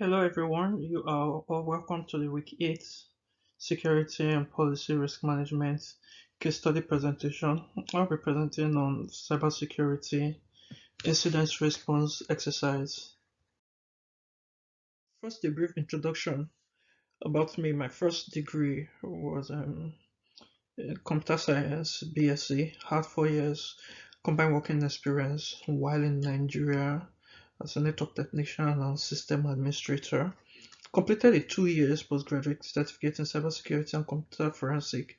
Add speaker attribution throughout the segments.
Speaker 1: Hello everyone, you are all welcome to the Week 8 Security and Policy Risk Management case study presentation. I'll be presenting on cybersecurity incident response exercise. First, a brief introduction about me. My first degree was computer science, BSc, had 4 years combined working experience while in Nigeria as a network technician and system administrator. Completed a 2 years postgraduate certificate in cybersecurity and computer forensic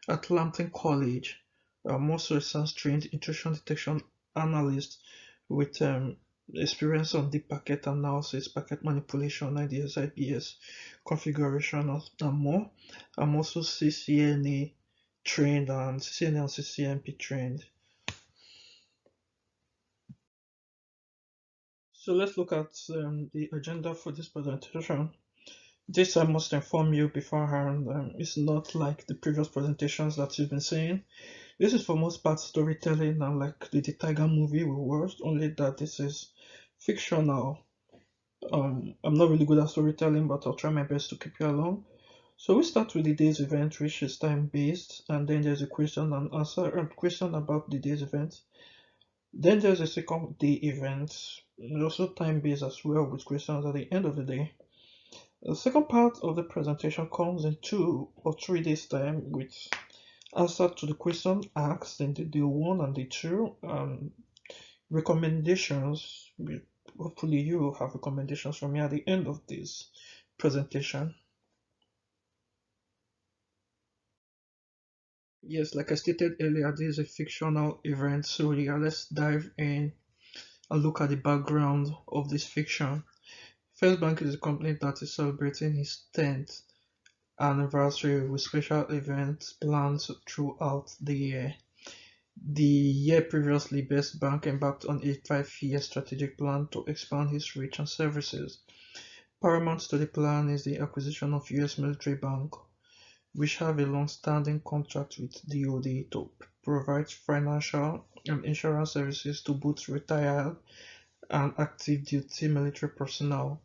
Speaker 1: at Lambton College. I'm also a SANS-trained intrusion detection analyst with experience on deep packet analysis, packet manipulation, IDS, IPS configuration, and more. I'm also CCNA trained and CCNA and CCNP trained. So let's look at the agenda for this presentation. This I must inform you beforehand, it's not like the previous presentations that you've been seeing. This is for most part storytelling and like the Tiger movie we watched, only that this is fictional. I'm not really good at storytelling, but I'll try my best to keep you along. So we start with the day's event, which is time based, and then there's a question and answer, a question about the day's event. Then there's a second day event, also time based as well, with questions at the end of the day. The second part of the presentation comes in 2 or 3 days time with answer to the question asked in the day 1 and day 2, recommendations. Hopefully you will have recommendations from me at the end of this presentation. Yes, like I stated earlier, this is a fictional event, so yeah, let's dive in and look at the background of this fiction. First Bank is a company that is celebrating its 10th anniversary with special events planned throughout the year. The year previously, Best Bank embarked on a 5-year strategic plan to expand its reach and services. Paramount to the plan is the acquisition of US Military Bank, which have a long-standing contract with DoD to provide financial and insurance services to both retired and active duty military personnel.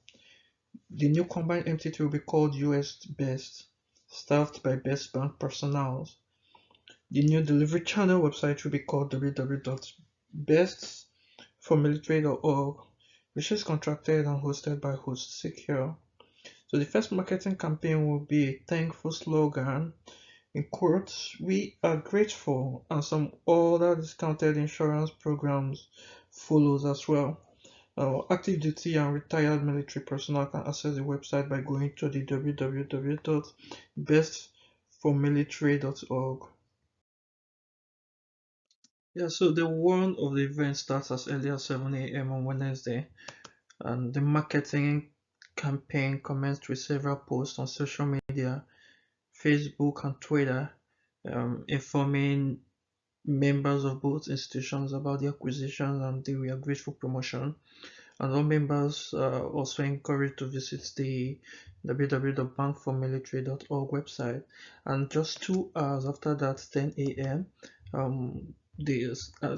Speaker 1: The new combined entity will be called US Best, staffed by Best Bank personnel. The new delivery channel website will be called www.bestformilitary.org, which is contracted and hosted by Host Secure. So the first marketing campaign will be a thankful slogan, in quotes, "We are grateful," and some other discounted insurance programs follows as well. Active duty and retired military personnel can access the website by going to the www.bestformilitary.org. Yeah, so the one of the event starts as early as 7 a.m. on Wednesday, and the marketing campaign commenced with several posts on social media, Facebook and Twitter, informing members of both institutions about the acquisition and the We Are Grateful promotion. And all members are also encouraged to visit the www.bankformilitary.org website. And just 2 hours after that, 10 a.m.,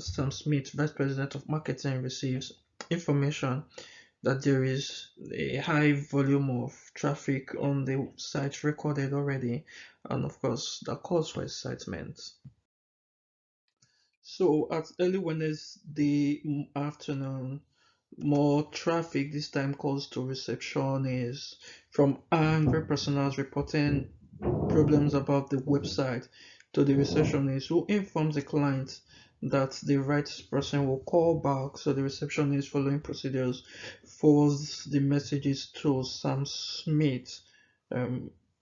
Speaker 1: Sam Smith, Vice President of Marketing, receives information that there is a high volume of traffic on the site recorded already, and of course that calls for excitement. So at early Wednesday afternoon, more traffic, this time calls to reception, is from angry personnel reporting problems about the website to the receptionist, who informs the client that the right person will call back. So the receptionist, following procedures, forwards the messages to Sam Smith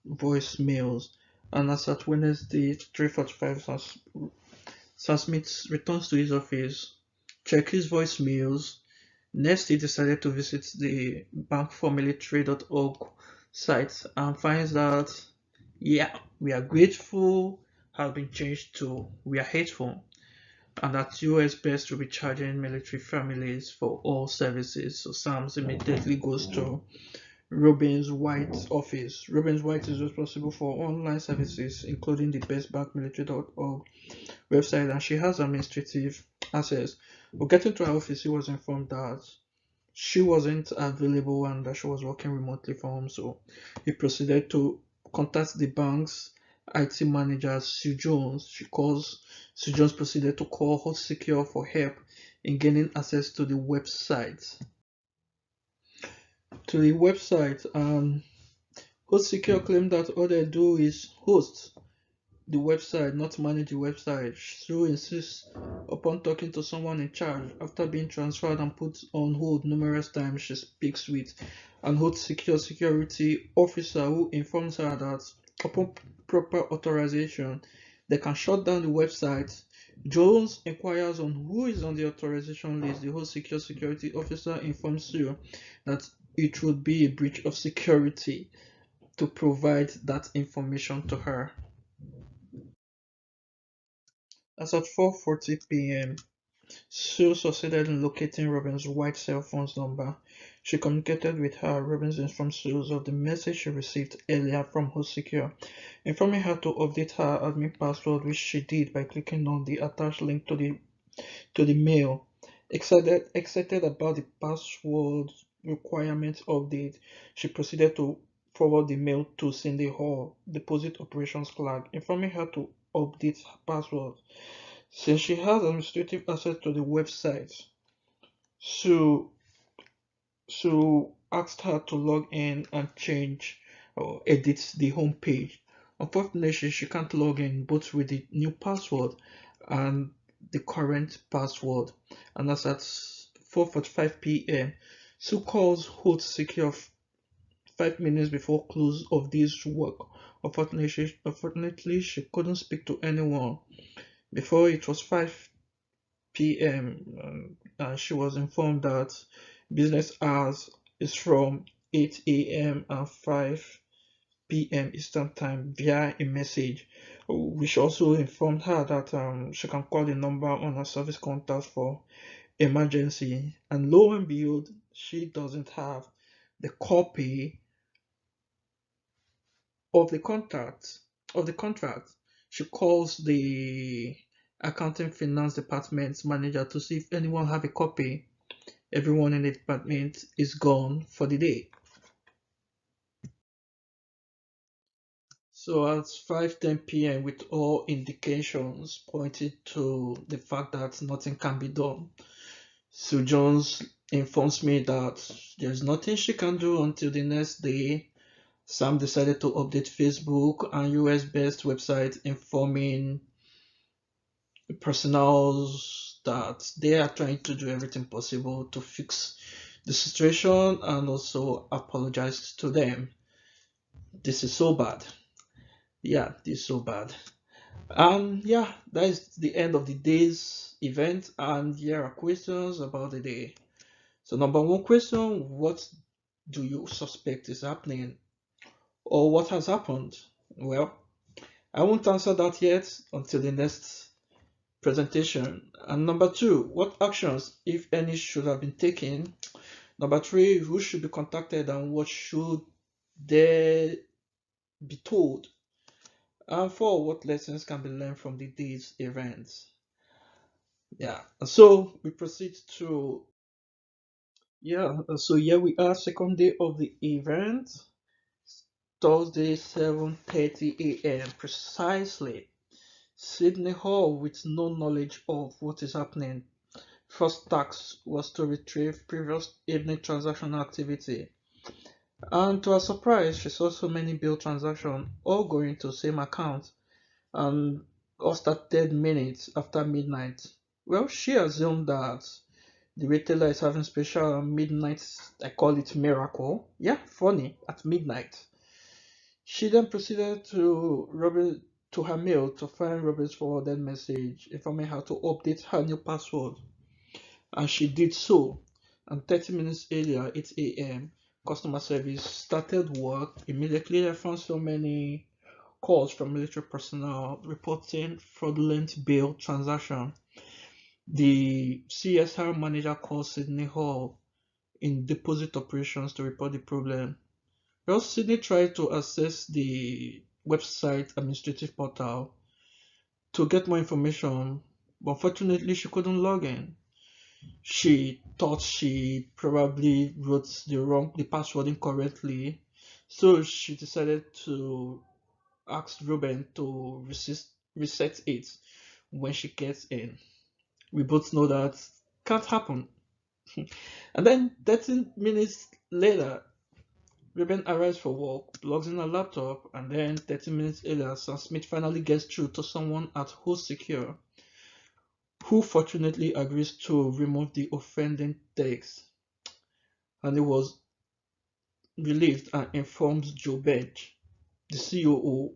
Speaker 1: voicemails. And as at Wednesday 3:45, Sam Smith returns to his office, checks his voicemails. Next, he decided to visit the bankformilitary.org site and finds that, yeah, we are grateful has been changed to we are hateful, and that US Best will be charging military families for all services. So Sams immediately goes to Robin's White's office. Robin's White is responsible for online services, including the bestbankmilitary.org website, and she has administrative access. But getting to her office, he was informed that she wasn't available and that she was working remotely from home. So he proceeded to contact the bank's IT manager, Sue Jones. Sue Jones proceeded to call Hot Secure for help in gaining access to the website. Hot Secure claimed that all they do is host the website, not manage the website. Sue insists upon talking to someone in charge. After being transferred and put on hold numerous times, she speaks with an Hot Secure security officer who informs her that upon proper authorization, they can shut down the website. Jones inquires on who is on the authorization list. The Hot Secure security officer informs Sue that it would be a breach of security to provide that information to her. As at 4:40 p.m., Sue succeeded in locating Robin's white cell phone's number. She communicated with her. Robin informed Sue of the message she received earlier from HostSecure, informing her to update her admin password, which she did by clicking on the attached link to the mail. Excited about the password requirement update, she proceeded to forward the mail to Cindy Hall, deposit operations clerk, informing her to update her password. Since she has administrative access to the website, so asked her to log in and change or edit the home page. Unfortunately, she can't log in both with the new password and the current password. And that's at 4:45 p.m. Sue calls Holt Secure 5 minutes before close of this work. Unfortunately, she couldn't speak to anyone before it was 5 p.m. She was informed that business hours is from 8 a.m. and 5 p.m. Eastern Time via a message, which also informed her that she can call the number on her service contact for emergency. And lo and behold, she doesn't have the copy of the contract. She calls the accounting finance department manager to see if anyone have a copy. Everyone in the department is gone for the day. So at 5:10 p.m., with all indications pointed to the fact that nothing can be done, Sue Jones informs me that there's nothing she can do until the next day. Sam decided to update Facebook and US-based website informing personnels that they are trying to do everything possible to fix the situation and also apologize to them. This is so bad. Yeah, this is so bad. And yeah, that is the end of the day's event. And here are questions about the day. So, number one question: what do you suspect is happening, or what has happened? Well, I won't answer that yet until the next presentation. And number two, what actions, if any, should have been taken? Number three, who should be contacted and what should they be told? And four, what lessons can be learned from the day's events? Yeah, so we proceed to, so here we are, second day of the event, Thursday, 7:30 a.m. precisely. Sydney Hall, with no knowledge of what is happening, first task was to retrieve previous evening transactional activity. And to her surprise, she saw so many bill transactions all going to the same account and all started minutes after midnight. Well, she assumed that the retailer is having special midnight, I call it miracle. Yeah, funny, at midnight. She then proceeded to her mail to find Robin's forwarded message informing her to update her new password. And she did so. And 30 minutes earlier, 8 a.m., customer service started work. Immediately, I found so many calls from military personnel reporting fraudulent bill transaction. The CSR manager called Sydney Hall in deposit operations to report the problem. Well, Sydney tried to access the website administrative portal to get more information, but unfortunately she couldn't log in. She thought she probably wrote the password incorrectly, so she decided to ask Ruben to reset it when she gets in. We both know that can't happen. And then 13 minutes later, Ruben arrives for work, logs in her laptop, and then 30 minutes later, Sam Smith finally gets through to someone at Host Secure, who fortunately agrees to remove the offending text. And he was relieved and informs Joe Bench, the COO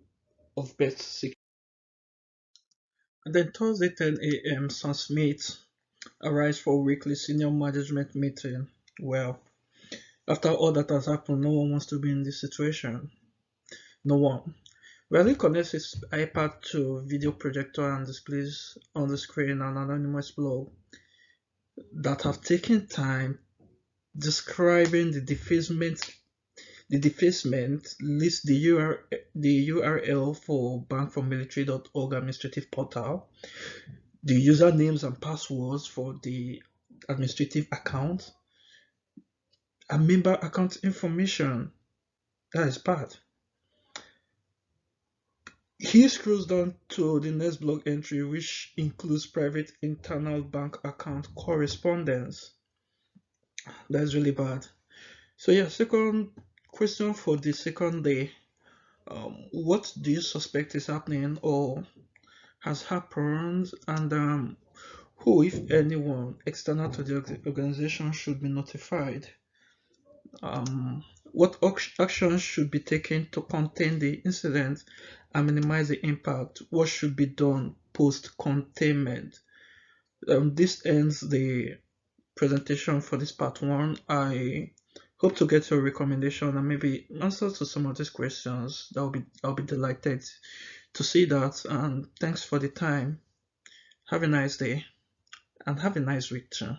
Speaker 1: of Best Secure. And then Thursday 10 a.m., Sam Smith arrives for a weekly senior management meeting. Well, after all that has happened, no one wants to be in this situation. No one. Well, he connects his iPad to video projector and displays on the screen an anonymous blog that have taken time describing the defacement. The defacement lists the URL for bankformilitary.org administrative portal, the usernames and passwords for the administrative account, and member account information. That is bad. He scrolls down to the next blog entry, which includes private internal bank account correspondence. That's really bad. So yeah, second question for the second day. What do you suspect is happening or has happened, and who, if anyone, external to the organization should be notified? What actions should be taken to contain the incident and minimize the impact? What should be done post containment? This ends the presentation for this part one. I hope to get your recommendation and maybe answers to some of these questions. I'll be delighted to see that. And thanks for the time. Have a nice day and have a nice week too.